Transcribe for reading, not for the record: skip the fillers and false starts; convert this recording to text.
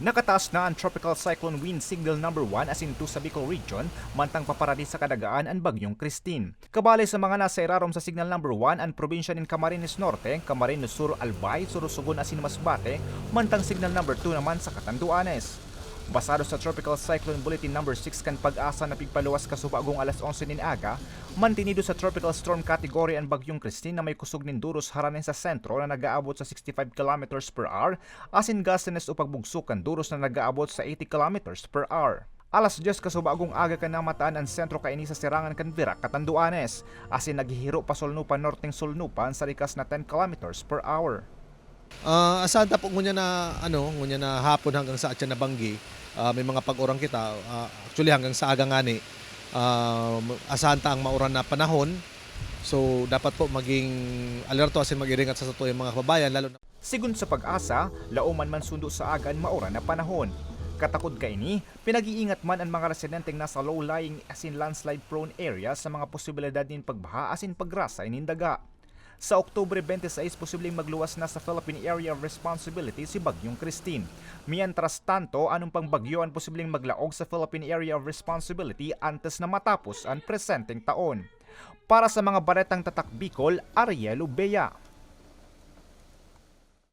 Nakataas na ang Tropical Cyclone Wind Signal number 1 as in 2 sa Bicol Region, mantang paparadi sa kadagaan ang bagyong Christine. Kabali sa mga nasa irarom sa Signal number 1 ang probinsya ng Camarines Norte, Camarines Sur, Albay, Sorsogon as in Masbate, mantang Signal number 2 naman sa Catanduanes. Basado sa Tropical Cyclone Bulletin number 6 kan pag-asa na pigpaluwas kasubagong alas 11 nin aga, mantinido sa Tropical Storm Category ang bagyong Christine na may kusog nin duros haranin sa sentro na nag-aabot sa 65 kilometers per hour, asin gastenes o pagbugsukan duros na nag-aabot sa 80 kilometers per hour. Alas 10 kasubagong aga kan namataan ang sentro kaini sa Sirangan kan Virac, Catanduanes, asin naghihiro pa solnupan norteng solnupan sa likas na 10 kilometers per hour. Asahan ta po ngunya na ngunya na hapon hanggang sa atyan na banggi. May mga pag-urang kita actually hanggang sa aga ngani. Asahan ta ang mauran na panahon. So dapat po maging alerto asin mag-iringat sa yung mga kababayan lalo na Sigun sa pag-asa, lauman man sundo sa agan maura na panahon. Katakod kaini, pinag-iingat man ang mga residenteng nasa low-lying asin landslide-prone area sa mga posibilidad nin pagbaha asin pagrasay nin daga. Sa Oktubre 26, posibleng magluwas na sa Philippine Area of Responsibility si Bagyong Christine. Mientras tanto, anong pang bagyo ang posibleng maglaog sa Philippine Area of Responsibility antes na matapos ang presenteng taon. Para sa mga baretang tatak Bicol, Ariel Ubea.